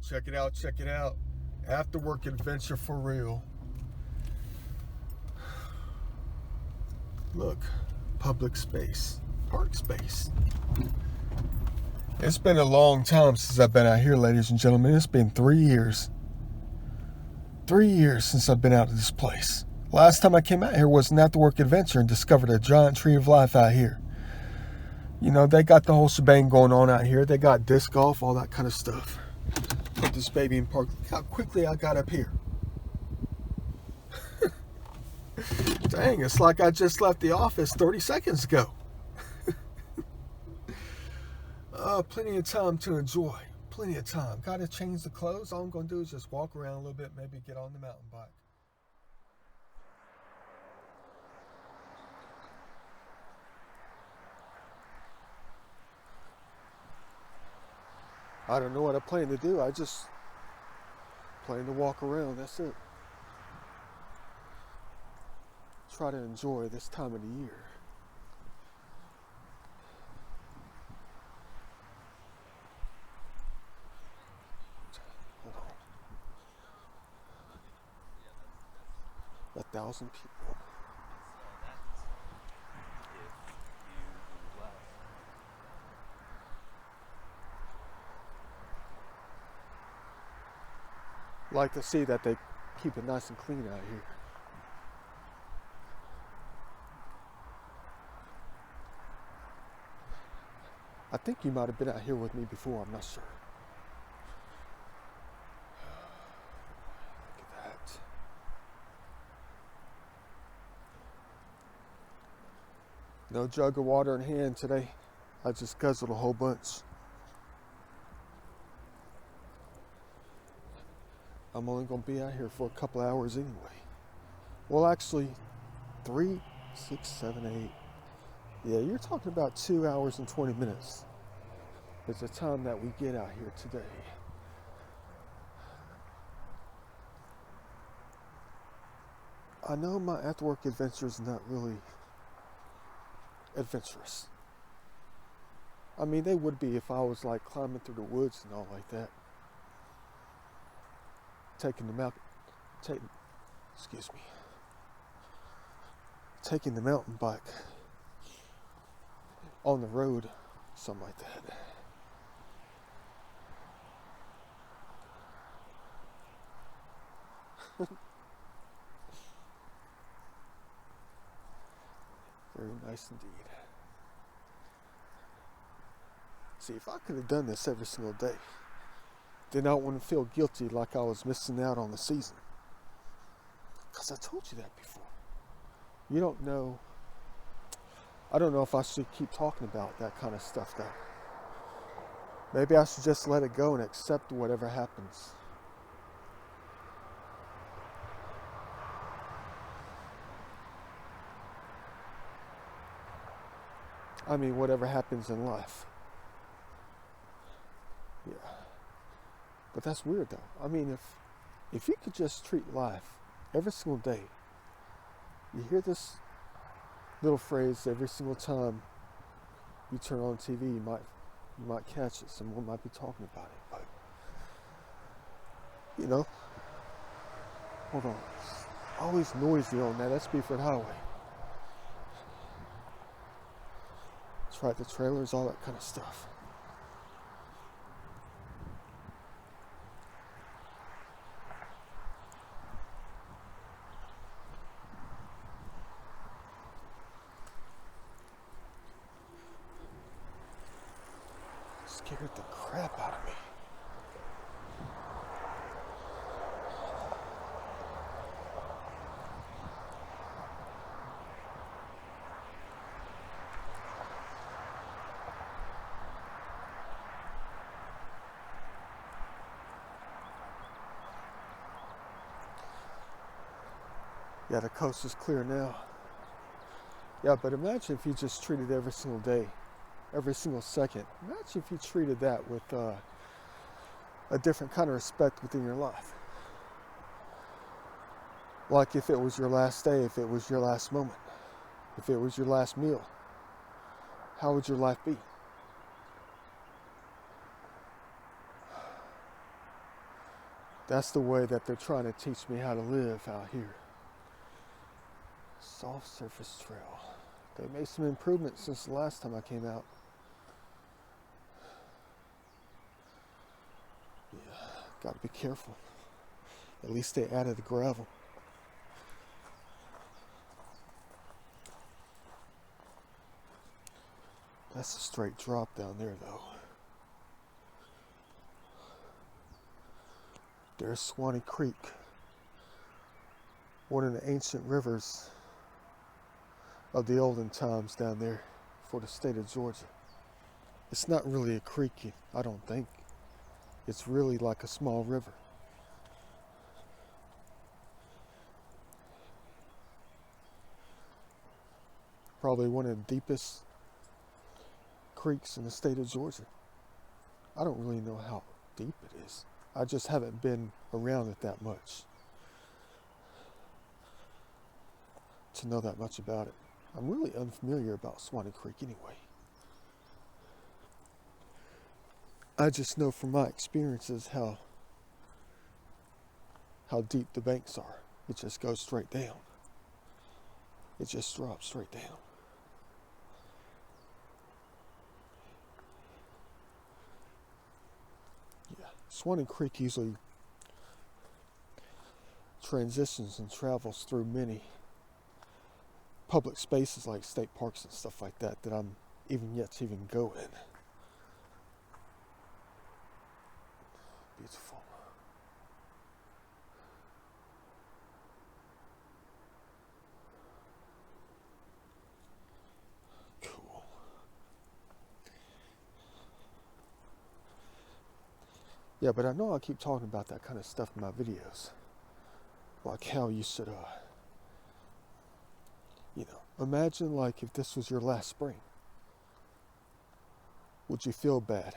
Check it out, check it out. After work adventure for real. Look, public space, park space. It's been a long time since I've been out here, ladies and gentlemen. It's been 3 years. 3 years since I've been out of this place. Last time I came out here was an after work adventure and discovered a giant tree of life out here. You know, they got the whole shebang going on out here. They got disc golf, all that kind of stuff. Put this baby in park. Look how quickly I got up here. Dang, it's like I just left the office 30 seconds ago. Plenty of time to enjoy. Plenty of time. Got to change the clothes. All I'm going to do is just walk around a little bit, maybe get on the mountain bike. I don't know what I plan to do. I just plan to walk around. That's it. Try to enjoy this time of the year. Hold on. 1,000 people. Like to see that they keep it nice and clean out here. I think you might have been out here with me before, I'm not sure. Look at that. No jug of water in hand today. I just guzzled a whole bunch. I'm only going to be out here for a couple hours anyway. Well, actually, 3, 6, 7, 8. Yeah, you're talking about 2 hours and 20 minutes. It's the time that we get out here today. I know my after-work adventure is not really adventurous. I mean, they would be if I was like climbing through the woods and all like that. Taking the mountain bike on the road, something like that. Very nice indeed. See, if I could have done this every single day, then I wouldn't feel guilty like I was missing out on the season. Because I told you that before. You don't know. I don't know if I should keep talking about that kind of stuff though. Maybe I should just let it go and accept whatever happens. I mean, whatever happens in life. Yeah. But that's weird though. I mean, if you could just treat life every single day, you hear this little phrase every single time you turn on TV, you might catch it. Someone might be talking about it, but you know, hold on. It's always noisy on that. That's Beeford Highway. That's right, the trailers, all that kind of stuff. Scared the crap out of me. Yeah, the coast is clear now. Yeah, but imagine if you just treated every single day, every single second. Imagine if you treated that with a different kind of respect within your life. Like if it was your last day, if it was your last moment, if it was your last meal, how would your life be? That's the way that they're trying to teach me how to live out here. Soft surface trail. They made some improvements since the last time I came out. Yeah, gotta be careful. At least they added the gravel. That's a straight drop down there though. There's Swanee Creek, one of the ancient rivers of the olden times down there for the state of Georgia. It's not really a creek, I don't think. It's really like a small river. Probably one of the deepest creeks in the state of Georgia. I don't really know how deep it is. I just haven't been around it that much to know that much about it. I'm really unfamiliar about Swanee Creek anyway. I just know from my experiences how deep the banks are. It just goes straight down. It just drops straight down. Yeah, Swanee Creek usually transitions and travels through many public spaces like state parks and stuff like that that I'm even yet to even go in. Beautiful. Cool. Yeah, but I know I keep talking about that kind of stuff in my videos. Like how you should, imagine like if this was your last spring. Would you feel bad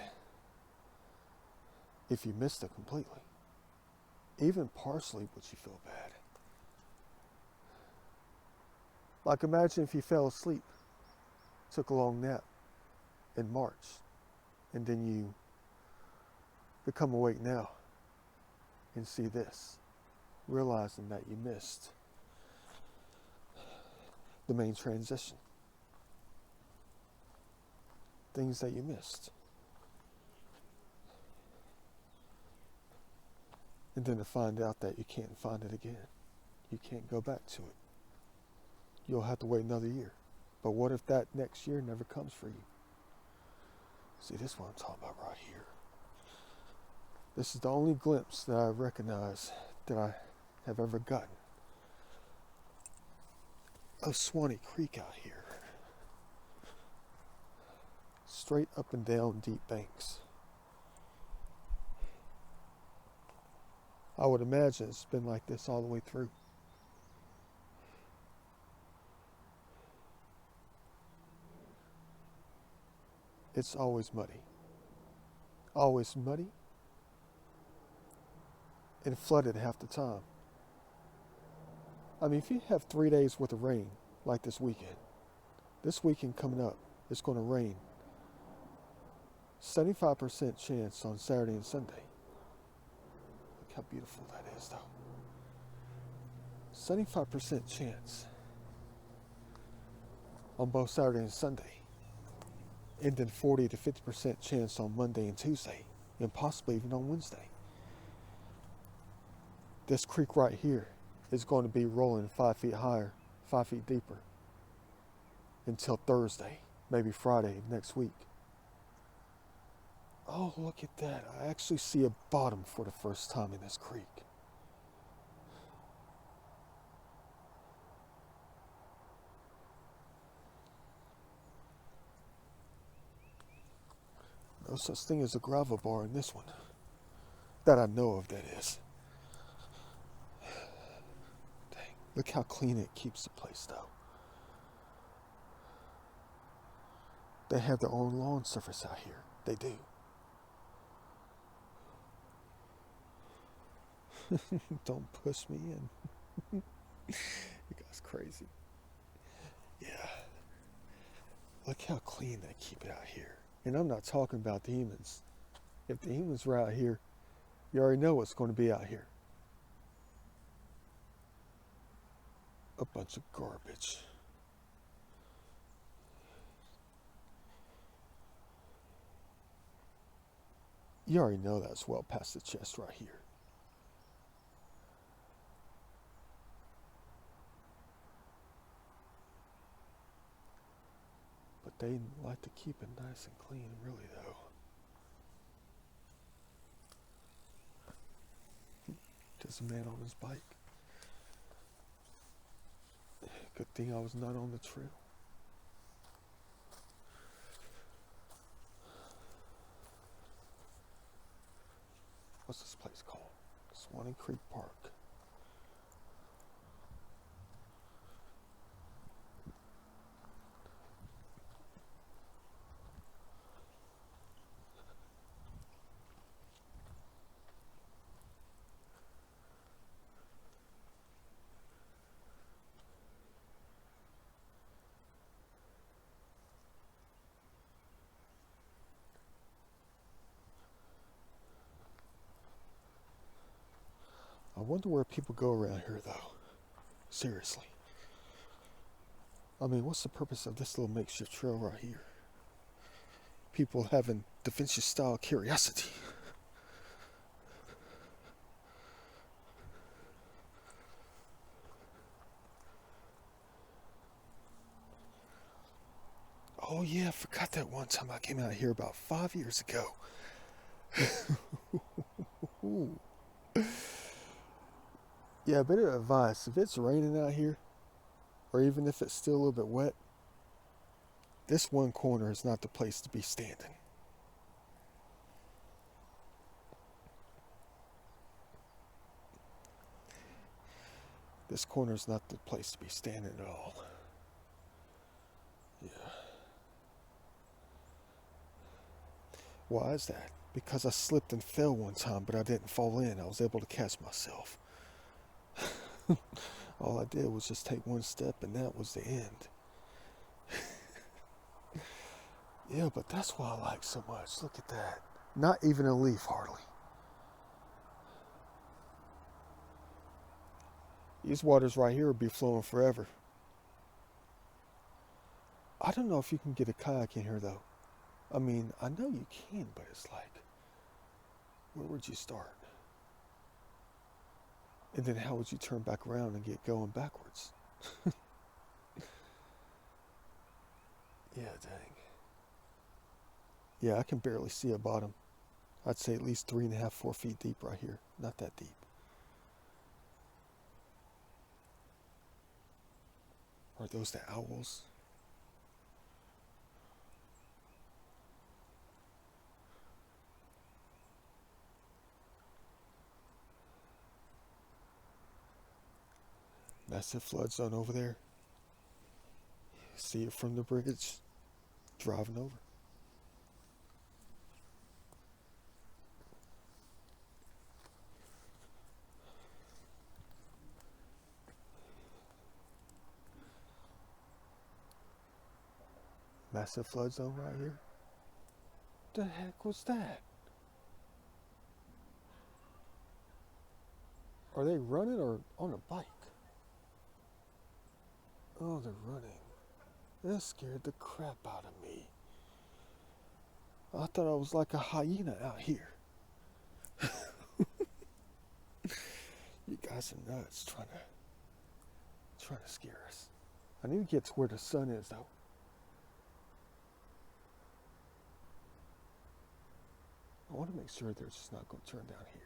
if you missed it completely? Even partially, would you feel bad? Like imagine if you fell asleep, took a long nap in March, and then you become awake now and see this, realizing that you missed the main transition. Things that you missed. And then to find out that you can't find it again. You can't go back to it. You'll have to wait another year. But what if that next year never comes for you? See, this is what I'm talking about right here. This is the only glimpse that I recognize that I have ever gotten of Swanee Creek out here. Straight up and down deep banks. I would imagine it's been like this all the way through. It's always muddy. Always muddy and flooded half the time. I mean, if you have 3 days worth of rain like this weekend coming up, it's going to rain. 75% chance on Saturday and Sunday. Look how beautiful that is though. 75% chance on both Saturday and Sunday. And then 40 to 50% chance on Monday and Tuesday, and possibly even on Wednesday. This creek right here is going to be rolling 5 feet higher, 5 feet deeper, until Thursday, maybe Friday next week. Oh, look at that. I actually see a bottom for the first time in this creek. No such thing as a gravel bar in this one. That I know of, that is. Dang, look how clean it keeps the place though. They have their own lawn surface out here. They do. Don't push me in. You guys crazy. Yeah. Look how clean they keep it out here. And I'm not talking about the humans. If the humans were out here, You already know what's going to be out here. A bunch of garbage. You already know that's well past the chest right here. But they like to keep it nice and clean, really, though. There's a man on his bike. Good thing I was not on the trail. What's this place called? Swanee Creek Park. I wonder where people go around here, though. Seriously. I mean, what's the purpose of this little makeshift trail right here? People having Da Vinci-style curiosity. Oh yeah, I forgot that one time I came out here about 5 years ago. Yeah, bit of advice. If it's raining out here, or even if it's still a little bit wet, this one corner is not the place to be standing. This corner is not the place to be standing at all. Yeah. Why is that? Because I slipped and fell one time, but I didn't fall in. I was able to catch myself. All I did was just take one step, and that was the end. Yeah, but that's why I like so much. Look at that. Not even a leaf, hardly. These waters right here will be flowing forever. I don't know if you can get a kayak in here, though. I mean, I know you can, but it's like, where would you start? And then how would you turn back around and get going backwards? Yeah, dang. Yeah, I can barely see a bottom. I'd say at least 3.5, 4 feet deep right here. Not that deep. Are those the owls? Massive flood zone over there. See it from the bridge. Driving over. Massive flood zone right here. The heck was that? Are they running or on a bike? Oh, they're running. That scared the crap out of me. I thought I was like a hyena out here. You guys are nuts trying to scare us. I need to get to where the sun is, though. I want to make sure they're just not going to turn down here.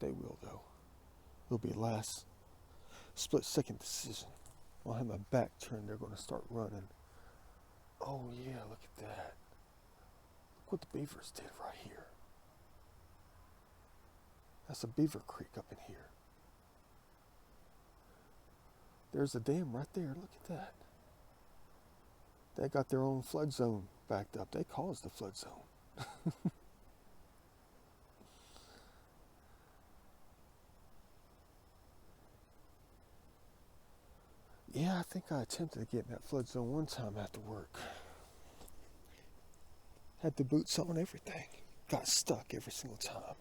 They will, though. It'll be last split-second decision. I'll have my back turned. They're going to start running. Oh, yeah, look at that. Look what the beavers did right here. That's a beaver creek up in here. There's a dam right there. Look at that. They got their own flood zone backed up. They caused the flood zone. Yeah, I think I attempted to get in that flood zone one time after work. Had the boots on, everything. Got stuck every single time.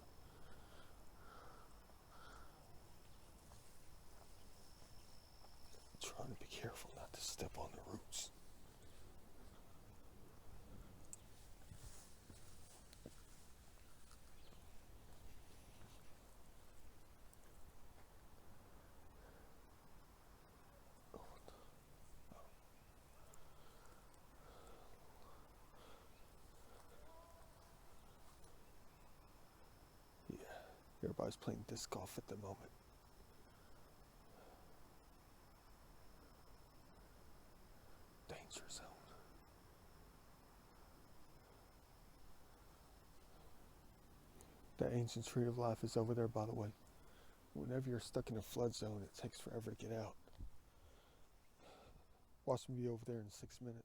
Trying to be careful not to step on the roots. Yeah, everybody's playing disc golf at the moment. Danger zone. The ancient tree of life is over there, by the way. Whenever you're stuck in a flood zone, it takes forever to get out. Watch me be over there in 6 minutes.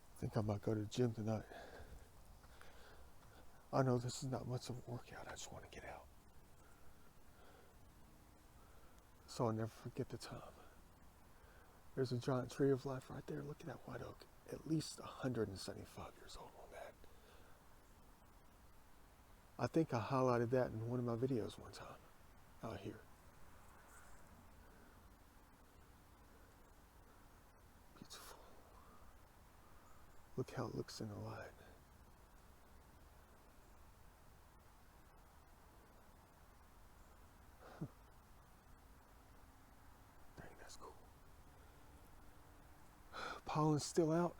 I think I might go to the gym tonight. I know this is not much of a workout, I just want to get out. So I'll never forget the time. There's a giant tree of life right there. Look at that white oak. At least 175 years old on that. I think I highlighted that in one of my videos one time out here. Beautiful. Look how it looks in the light. Dang, that's cool. Pollen's still out,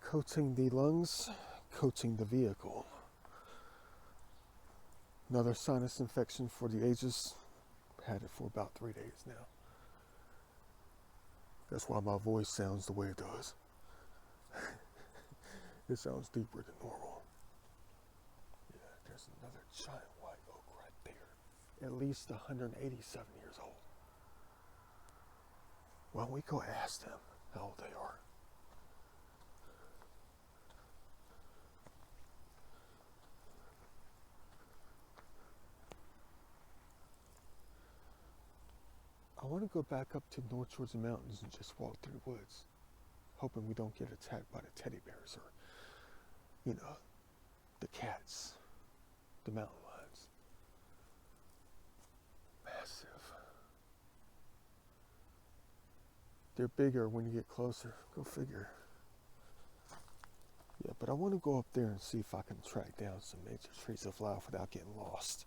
coating the lungs, coating the vehicle. Another sinus infection for the ages. Had it for about 3 days now. That's why my voice sounds the way it does. It sounds deeper than normal. Yeah, there's another giant white oak right there. At least 187 years old. Why don't we go ask them how old they are? I want to go back up to North Georgia mountains and just walk through the woods, hoping we don't get attacked by the teddy bears or, the cats, the mountain lions. Massive. They're bigger when you get closer. Go figure. Yeah, but I want to go up there and see if I can track down some major trees of life without getting lost.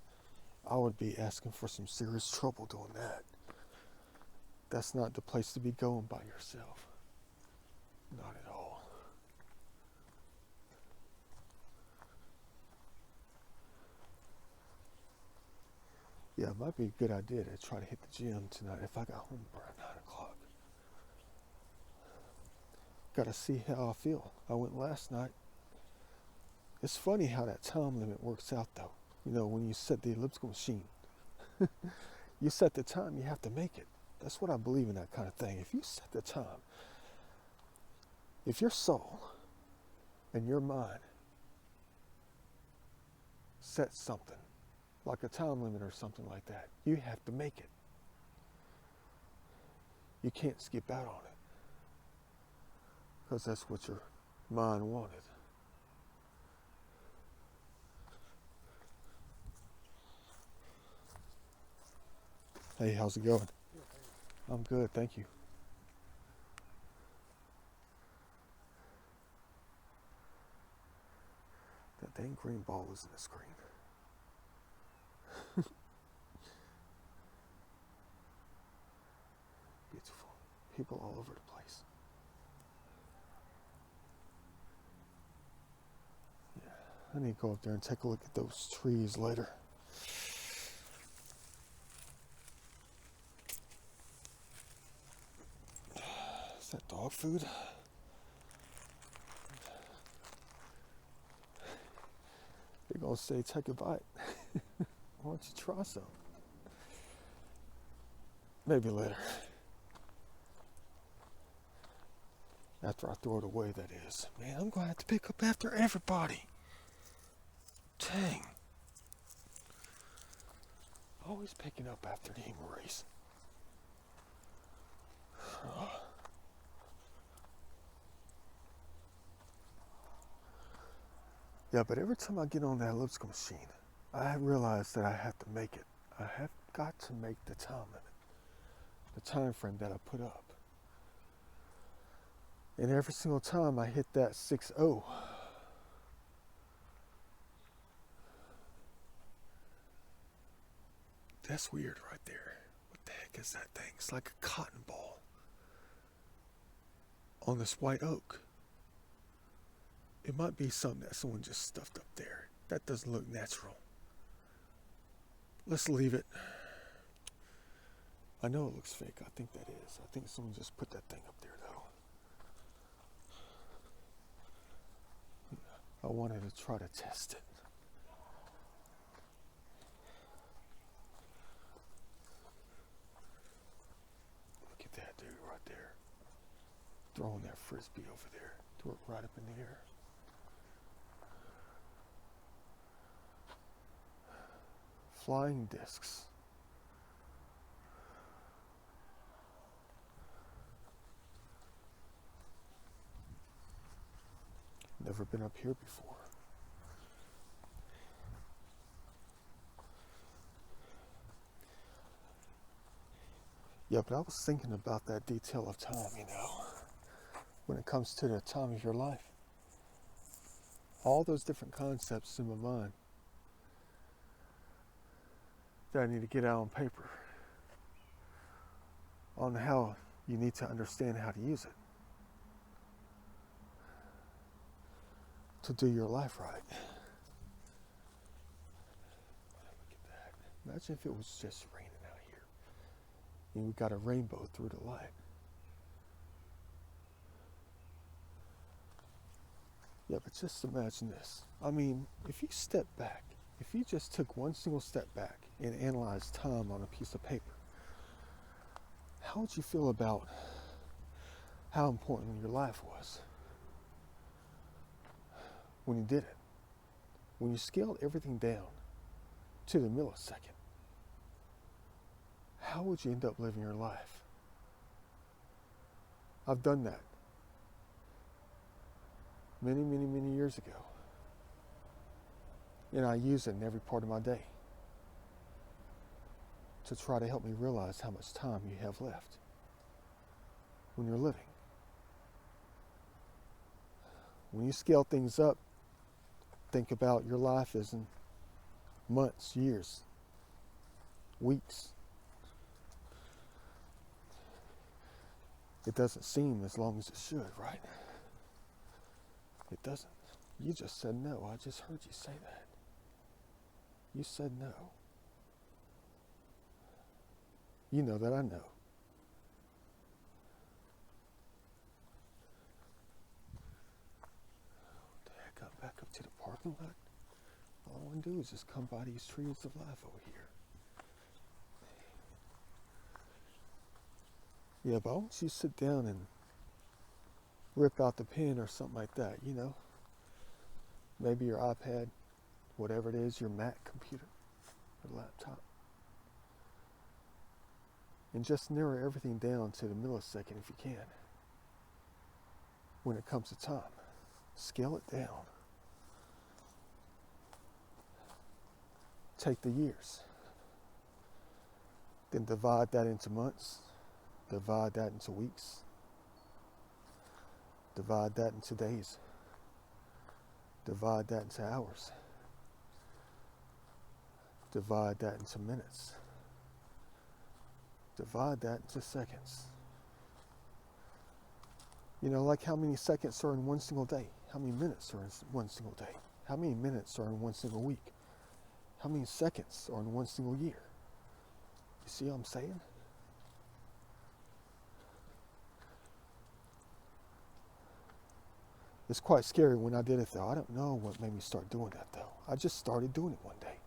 I would be asking for some serious trouble doing that. That's not the place to be going by yourself. Not at all. Yeah, it might be a good idea to try to hit the gym tonight if I got home around 9 o'clock. Gotta see how I feel. I went last night. It's funny how that time limit works out though. When you set the elliptical machine. You set the time, you have to make it. That's what I believe in, that kind of thing. If you set the time, if your soul and your mind set something, like a time limit or something like that, you have to make it. You can't skip out on it. Because that's what your mind wanted. Hey, how's it going? I'm good, thank you. That dang green ball is in the screen. Beautiful. People all over the place. Yeah, I need to go up there and take a look at those trees later. Is that dog food? gonna say take a bite. Why don't you try some? Maybe later. After I throw it away, that is. Man, I'm gonna have to pick up after everybody. Dang. Always picking up after the Maurice. Yeah, but every time I get on that elliptical machine, I realize that I have to make it. I have got to make the time limit, the time frame that I put up. And every single time I hit that 6-0, that's weird right there. What the heck is that thing? It's like a cotton ball on this white oak. It might be something that someone just stuffed up there. That doesn't look natural. Let's leave it. I know it looks fake. I think that is. I think someone just put that thing up there, though. I wanted to try to test it. Look at that dude right there. Throwing that frisbee over there. Threw it right up in the air. Flying discs. Never been up here before. Yeah, but I was thinking about that detail of time, when it comes to the time of your life. All those different concepts in my mind that I need to get out on paper on how you need to understand how to use it to do your life right. Look at that. Imagine if it was just raining out here and we got a rainbow through the light. Yeah, but just imagine this. I mean, if you step back, if you just took one single step back and analyzed time on a piece of paper, how would you feel about how important your life was when you did it? When you scaled everything down to the millisecond, how would you end up living your life? I've done that many, many, many years ago. And I use it in every part of my day to try to help me realize how much time you have left when you're living. When you scale things up, think about your life as in months, years, weeks. It doesn't seem as long as it should, right? It doesn't. You just said no. I just heard you say that. You said no. You know that I know. What the heck, got back up to the parking lot? All I want to do is just come by these trees of life over here. Yeah, but I want you to sit down and rip out the pen or something like that, Maybe your iPad, whatever it is, your Mac computer or laptop. And just narrow everything down to the millisecond if you can. When it comes to time, scale it down. Take the years. Then divide that into months. Divide that into weeks. Divide that into days. Divide that into hours. Divide that into minutes. Divide that into seconds. Like how many seconds are in one single day? How many minutes are in one single day? How many minutes are in one single week? How many seconds are in one single year? You see what I'm saying? It's quite scary when I did it, though. I don't know what made me start doing that, though. I just started doing it one day.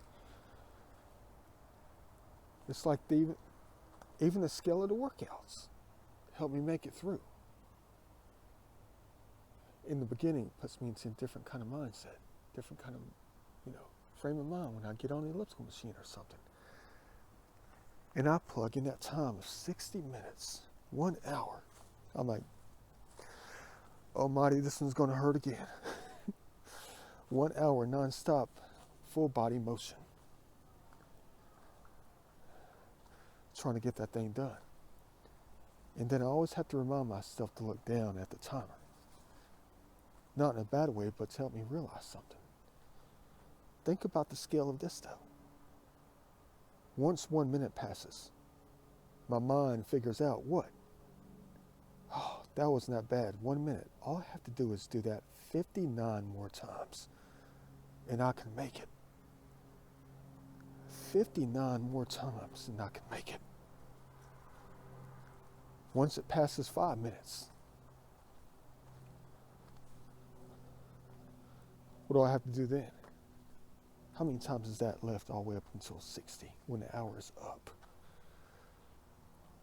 It's like even the scale of the workouts helped me make it through. In the beginning, it puts me into a different kind of mindset, different kind of, frame of mind when I get on the elliptical machine or something. And I plug in that time of 60 minutes, 1 hour. I'm like, almighty, this one's going to hurt again. 1 hour nonstop, full body motion. Trying to get that thing done. And then I always have to remind myself to look down at the timer. Not in a bad way, but to help me realize something. Think about the scale of this, though. Once 1 minute passes, my mind figures out what? Oh, that wasn't that bad. 1 minute. All I have to do is do that 59 more times, and I can make it. 59 more times, and I can make it. Once it passes 5 minutes, what do I have to do then? How many times is that left all the way up until 60 when the hour is up?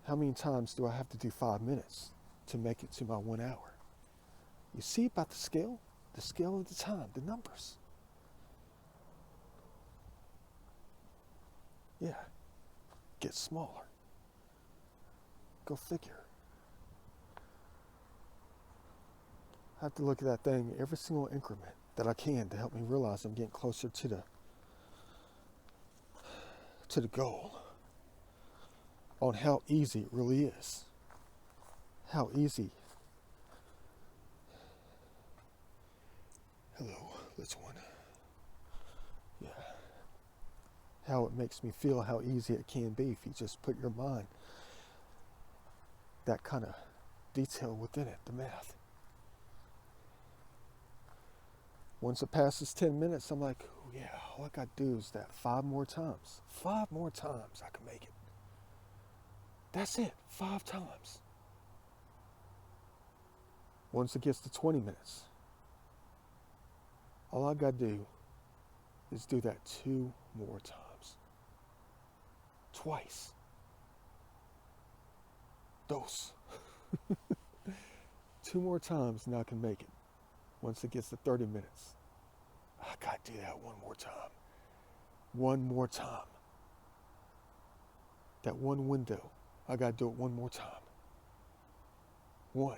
How many times do I have to do 5 minutes to make it to my 1 hour? You see about the scale of the time, the numbers. Yeah, get smaller. Go figure. I have to look at that thing every single increment that I can to help me realize I'm getting closer to the goal. On how easy it really is. How easy. Hello, little one. Yeah. How it makes me feel how easy it can be if you just put your mind that kind of detail within it, the math. Once it passes 10 minutes, I'm like, oh yeah, all I got to do is that 5 more times. 5 more times I can make it. That's it, 5 times. Once it gets to 20 minutes, all I got to do is do that 2 more times. Twice. Dose. 2 more times and I can make it. Once it gets to 30 minutes, I got to do that 1 more time. 1 more time. That one window, I got to do it 1 more time. 1.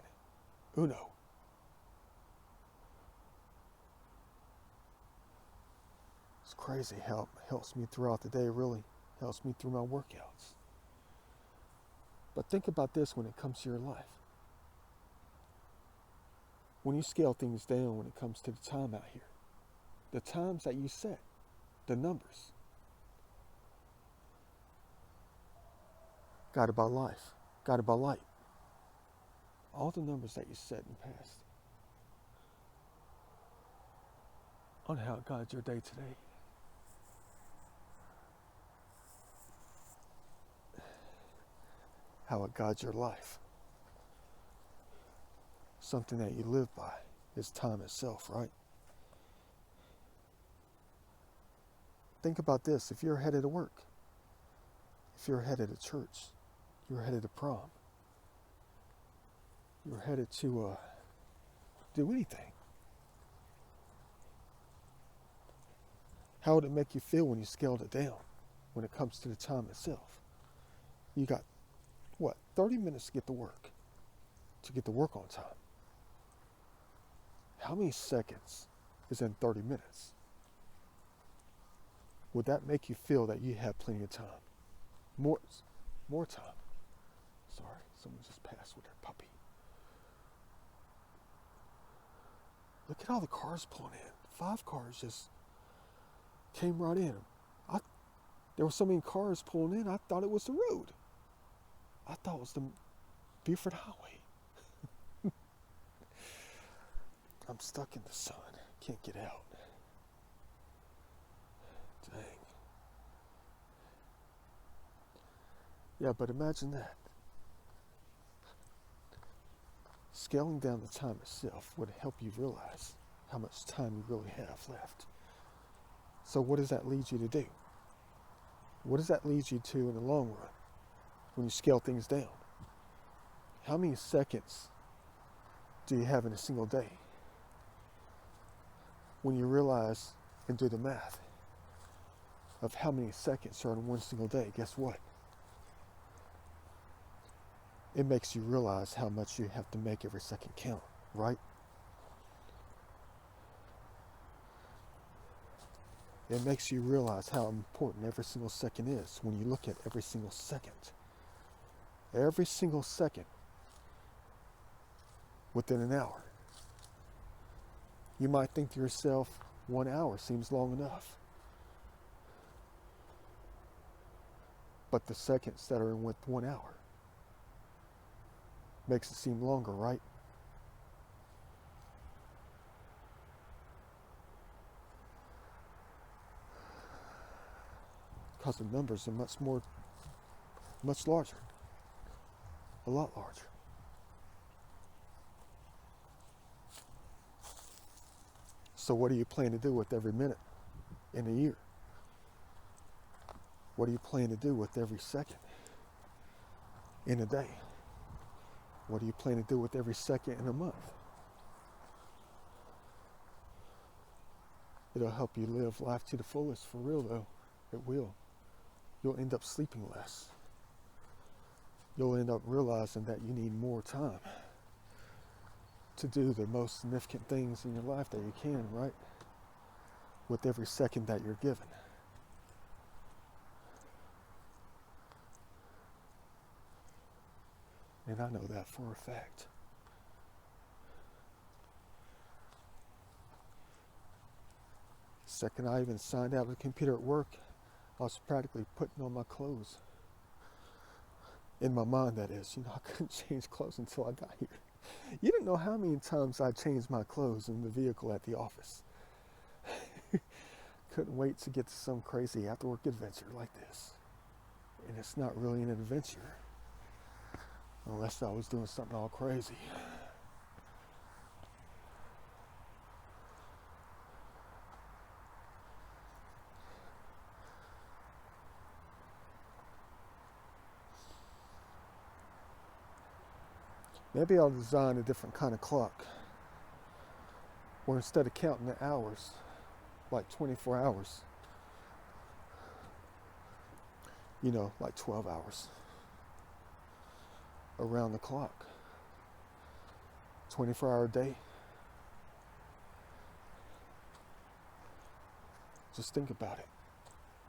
Uno. It's crazy how it helps me throughout the day, really. Helps me through my workouts. But think about this when it comes to your life. When you scale things down when it comes to the time out here, the times that you set, the numbers. Guided by life, guided by light. All the numbers that you set in the past. On how it guides your day today. How it guides your life. Something that you live by is time itself, right? Think about this. If you're headed to work, if you're headed to church, you're headed to prom, you're headed to do anything. How would it make you feel when you scaled it down when it comes to the time itself? You got, 30 minutes to get to work on time. How many seconds is in 30 minutes? Would that make you feel that you have plenty of time? More time. Sorry, someone just passed with their puppy. Look at all the cars pulling in. 5 cars just came right in. There were so many cars pulling in, I thought it was the road. I thought it was the Beaufort Highway. I'm stuck in the sun. Can't get out. Dang. Yeah, but imagine that. scaling down the time itself would help you realize how much time you really have left. So what does that lead you to do? What does that lead you to in the long run when you scale things down? How many seconds do you have in a single day? When you realize and do the math of how many seconds are in one single day, guess what? It makes you realize how much you have to make every second count, right? It makes you realize how important every single second is when you look at every single second. Every single second within an hour. You might think to yourself, 1 hour seems long enough. But the seconds that are in with 1 hour makes it seem longer, right? Because the numbers are much larger. A lot larger. So what do you plan to do with every minute in a year? What do you plan to do with every second in a day? What do you plan to do with every second in a month? It'll help you live life to the fullest, for real though. It will. You'll end up sleeping less. You'll end up realizing that you need more time to do the most significant things in your life that you can, right? With every second that you're given. And I know that for a fact. The second I even signed out of the computer at work, I was practically putting on my clothes. In my mind, that is. I couldn't change clothes until I got here. You didn't know how many times I changed my clothes in the vehicle at the office. Couldn't wait to get to some crazy after-work adventure like this. And it's not really an adventure unless I was doing something all crazy. Maybe I'll design a different kind of clock where instead of counting the hours, like 24 hours, like 12 hours around the clock, 24-hour day. Just think about it.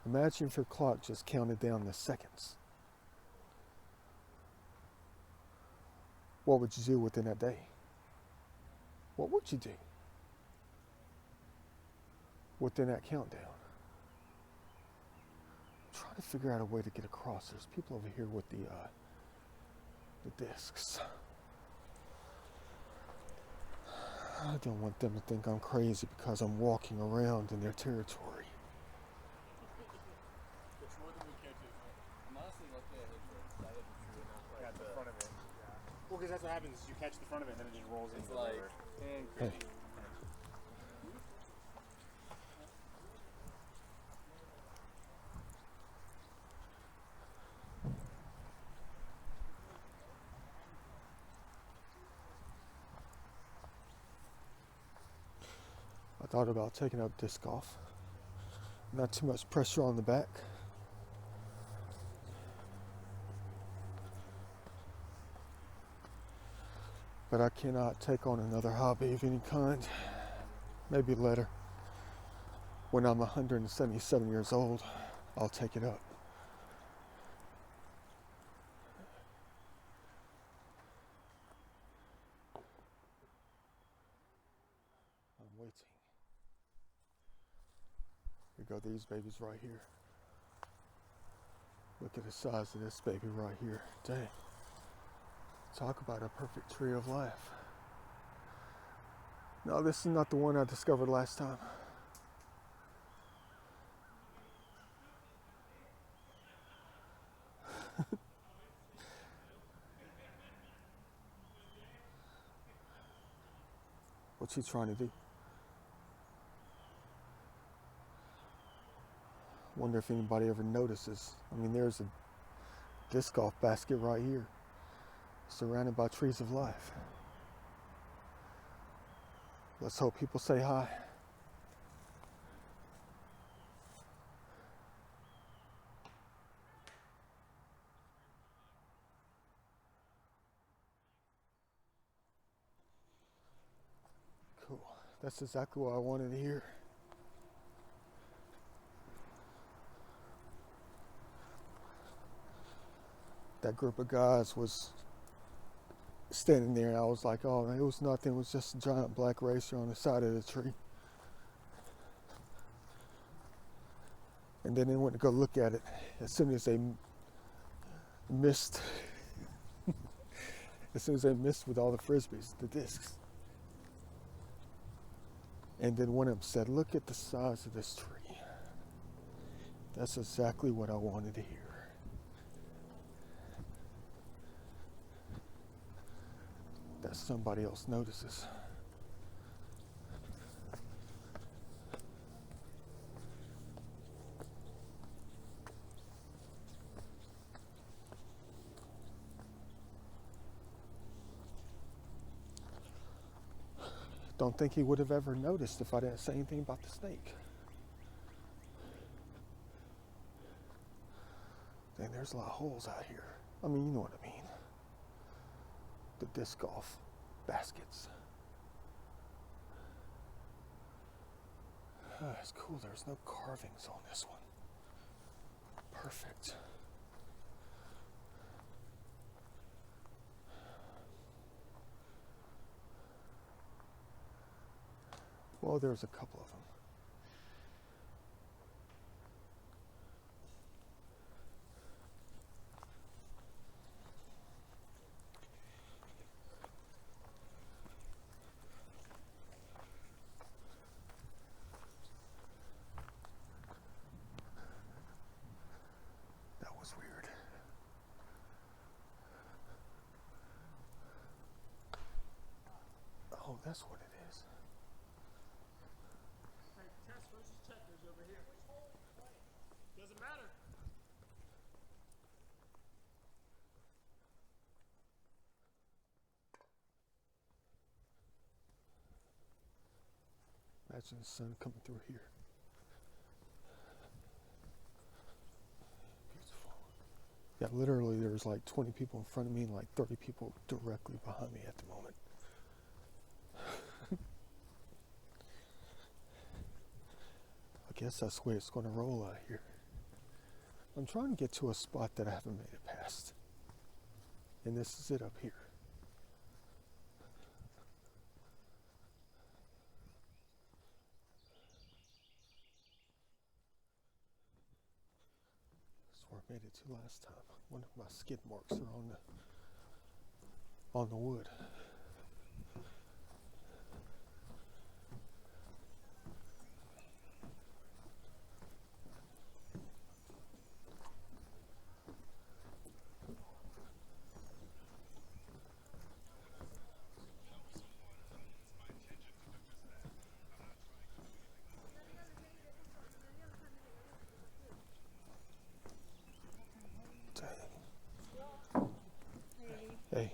Imagine if your clock just counted down the seconds. What would you do within that day? What would you do within that countdown? I'm trying to figure out a way to get across. There's people over here with the discs. I don't want them to think I'm crazy because I'm walking around in their territory. Well, because that's what happens. You catch the front of it, and then it just rolls into the river. Hey. I thought about taking up disc golf. Not too much pressure on the back. But I cannot take on another hobby of any kind. Maybe later. When I'm 177 years old, I'll take it up. I'm waiting. Here go these babies right here. Look at the size of this baby right here. Dang. Talk about a perfect tree of life. No, this is not the one I discovered last time. What's he trying to do? Wonder if anybody ever notices. I mean, there's a disc golf basket right here, surrounded by trees of life. Let's hope people say hi. Cool. That's exactly what I wanted to hear. That group of guys was standing there, and I was like, oh, it was nothing. It was just a giant black racer on the side of the tree. And then they went to go look at it. As soon as they missed, with all the frisbees, the discs. And then one of them said, look at the size of this tree. That's exactly what I wanted to hear. That somebody else notices. Don't think he would have ever noticed if I didn't say anything about the snake. Dang, there's a lot of holes out here. I mean, you know what I mean. The disc golf baskets. It's cool. There's no carvings on this one. Perfect. Well, there's a couple of them. That was weird. Oh, that's what it is. Test versus checkers over here. Doesn't matter. Imagine the sun coming through here. Beautiful. Yeah, literally there's like 20 people in front of me and like 30 people directly behind me at the moment. I guess that's the way it's going to roll out here. I'm trying to get to a spot that I haven't made it past. And this is it up here. That's where I made it to last time. I wonder if my skid marks are on the wood. Hey.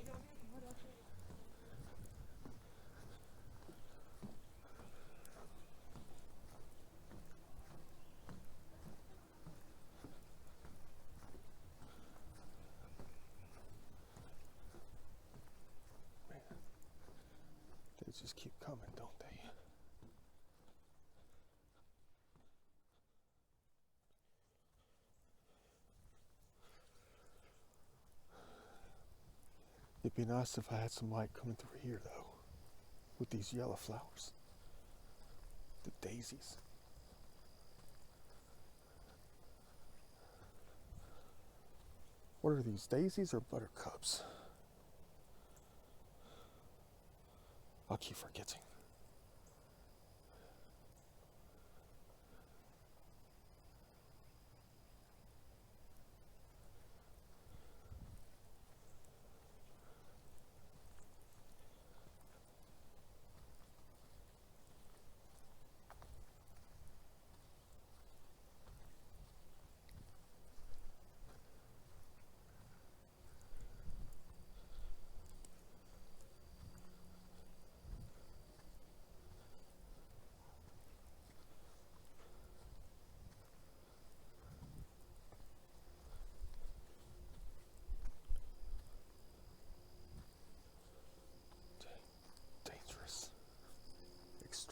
Man, they just keep coming, don't they? It'd be nice if I had some light coming through here, though, with these yellow flowers. The daisies. What are these, daisies or buttercups? I'll keep forgetting.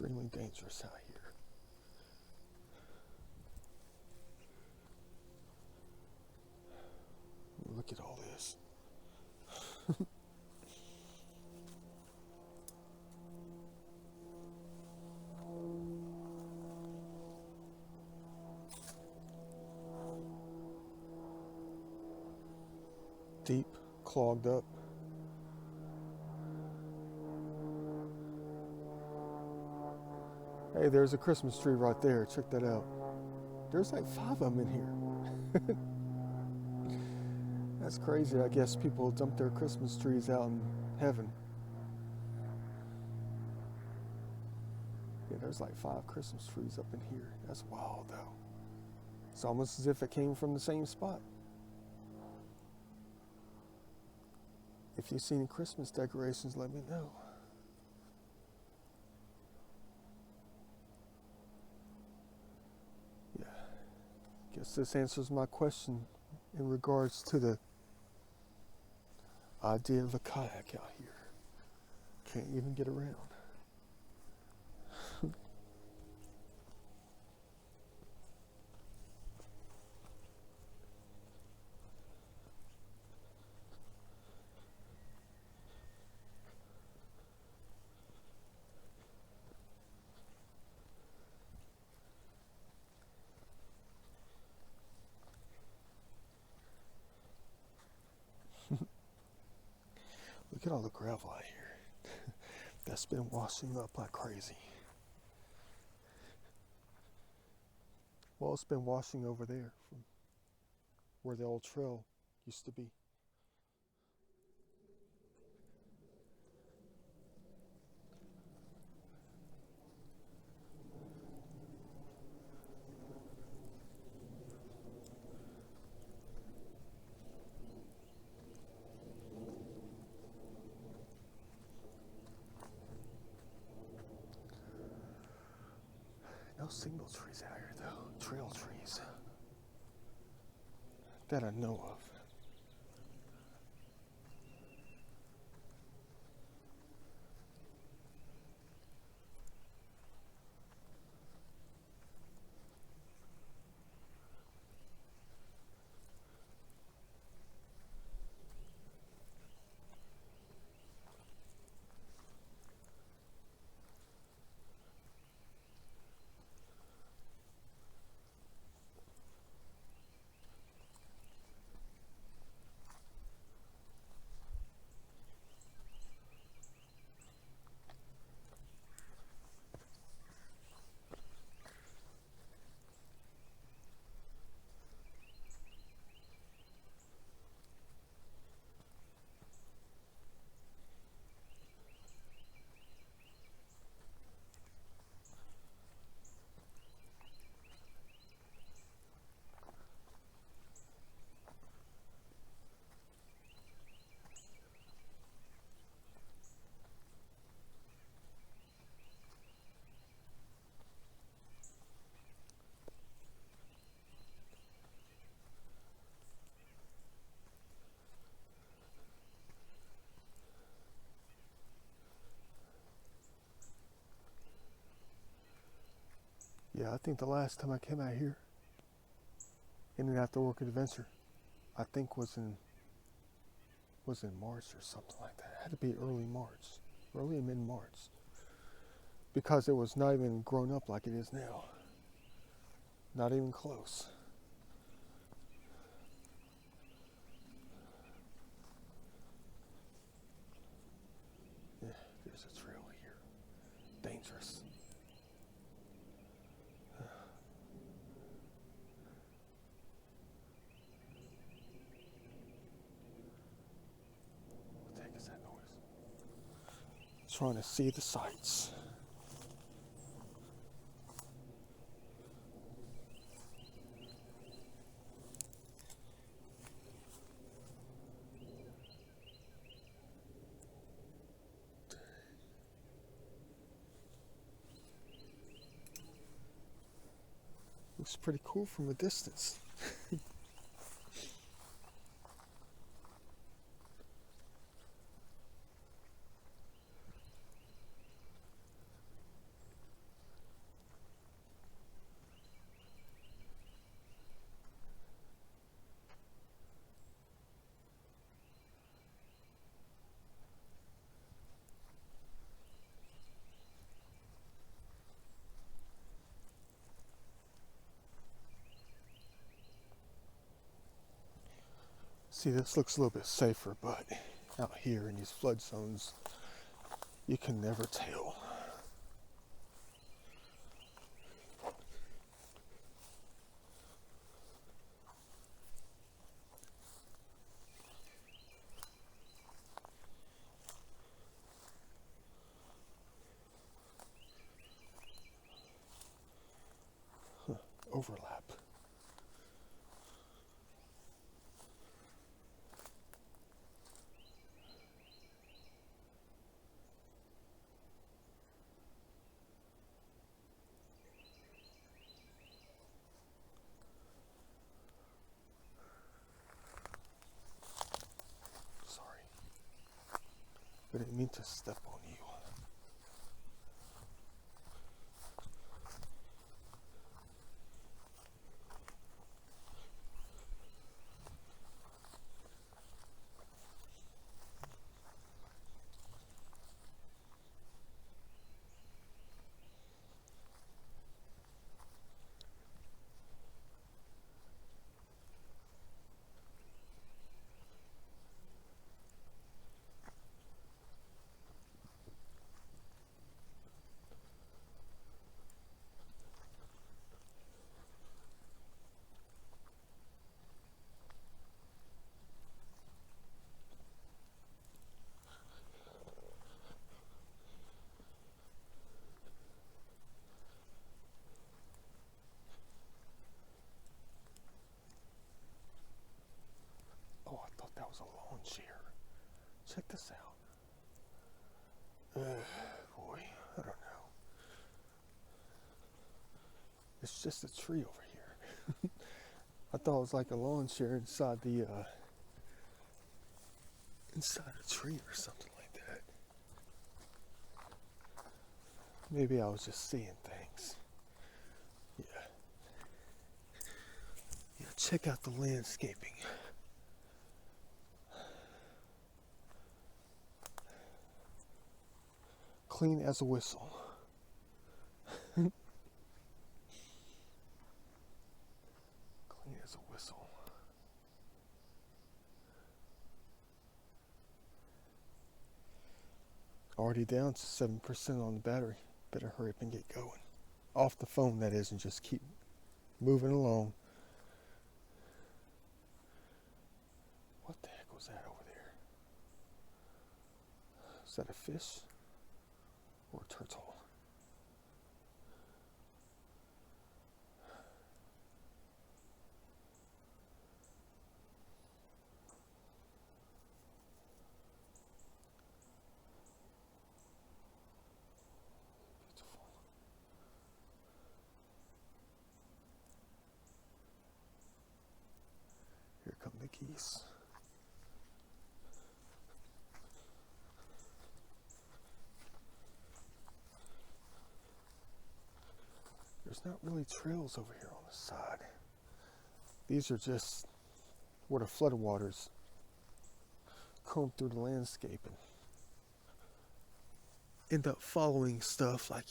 extremely dangerous out here. Look at all this. Deep, clogged up. Hey, there's a Christmas tree right there. Check that out. There's like 5 of them in here. That's crazy. I guess people dump their Christmas trees out in heaven. Yeah, there's like 5 Christmas trees up in here. That's wild, though. It's almost as if it came from the same spot. If you've seen Christmas decorations, let me know. Yeah. Guess this answers my question in regards to the idea of a kayak out here. Can't even get around. Look at all the gravel out here. That's been washing up like crazy. Well, it's been washing over there from where the old trail used to be. No single trees out here though, trail trees. That I know of. Yeah, I think the last time I came out here in an after work adventure, I think was in March or something like that. It had to be early March, early and mid-March, because it was not even grown up like it is now. Not even close. Yeah, there's a trail here. Dangerous. What the heck is that noise? Trying to see the sights. Looks pretty cool from a distance. See, this looks a little bit safer, but out here in these flood zones, you can never tell. Overlap. Sorry. I didn't mean to step on you. Oh, I thought that was a lawn chair. Check this out. Boy, I don't know. It's just a tree over here. I thought it was like a lawn chair inside a tree or something like that. Maybe I was just seeing things. Yeah. Yeah, check out the landscaping. Clean as a whistle. Clean as a whistle. Already down to 7% on the battery. Better hurry up and get going. Off the phone, that is, and just keep moving along. What the heck was that over there? Is that a fish or a turtle? Beautiful. Here come the geese. There's not really trails over here on the side. These are just where the floodwaters comb through the landscape and end up following stuff like,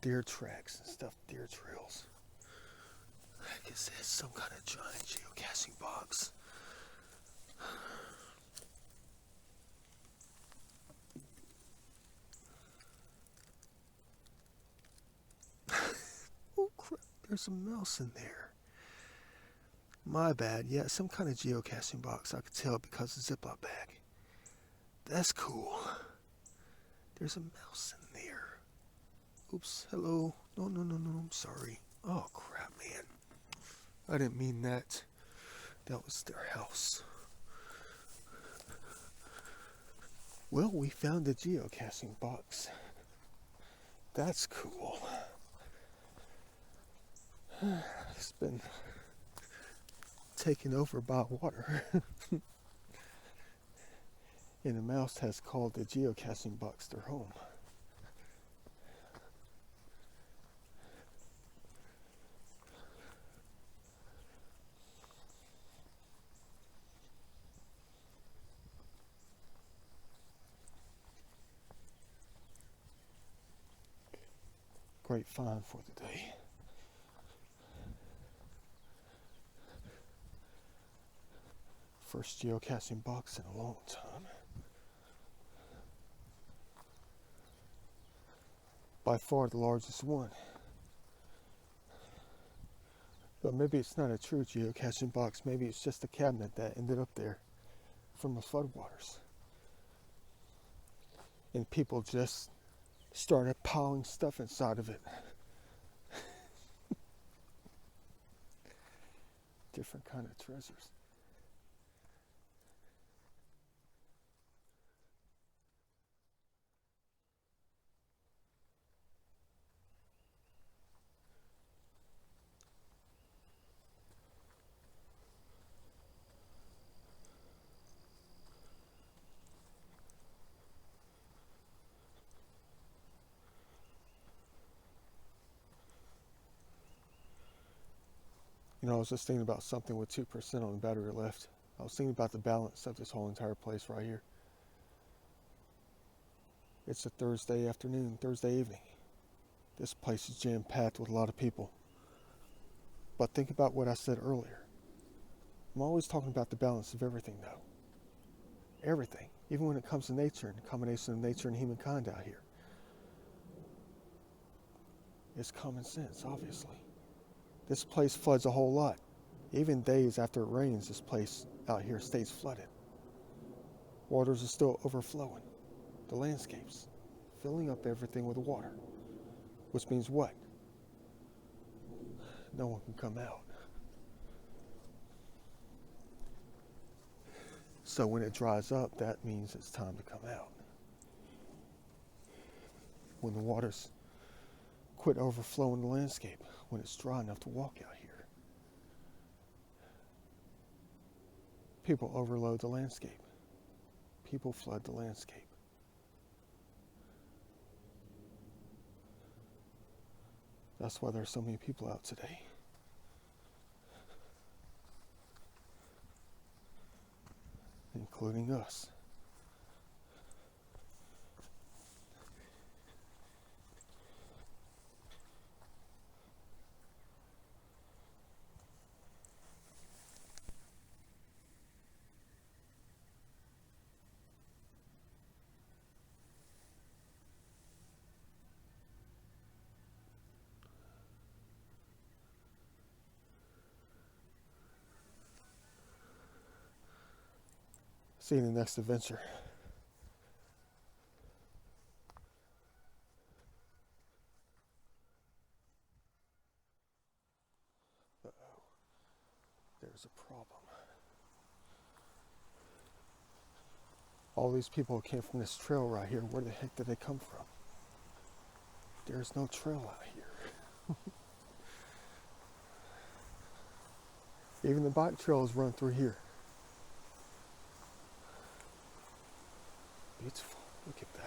deer tracks and stuff, deer trails. I guess it's some kind of giant geocaching box. Oh crap, there's a mouse in there. My bad. Yeah, some kind of geocaching box. I could tell because of the Ziploc bag. That's cool. There's a mouse in there. Oops, hello. No, I'm sorry. Oh crap, man. I didn't mean that. That was their house. Well, we found the geocaching box. That's cool. It's been taken over by water. And the mouse has called the geocaching box their home. Great find for the day. First geocaching box in a long time. By far the largest one. But maybe it's not a true geocaching box. Maybe it's just a cabinet that ended up there from the floodwaters. And people just started piling stuff inside of it. Different kind of treasures. You know, I was just thinking about something with 2% on the battery left. I was thinking about the balance of this whole entire place right here. It's a Thursday afternoon, Thursday evening. This place is jam-packed with a lot of people. But think about what I said earlier. I'm always talking about the balance of everything, though. Everything. Even when it comes to nature and the combination of nature and humankind out here. It's common sense, obviously. This place floods a whole lot. Even days after it rains, this place out here stays flooded. Waters are still overflowing. The landscapes, filling up everything with water. Which means what? No one can come out. So when it dries up, that means it's time to come out. When the waters quit overflowing the landscape, when it's dry enough to walk out here. People overload the landscape. People flood the landscape. That's why there's so many people out today. Including us. See you in the next adventure. Uh-oh. There's a problem. All these people came from this trail right here. Where the heck did they come from? There's no trail out here. Even the bike trails run through here. Beautiful. Look at that.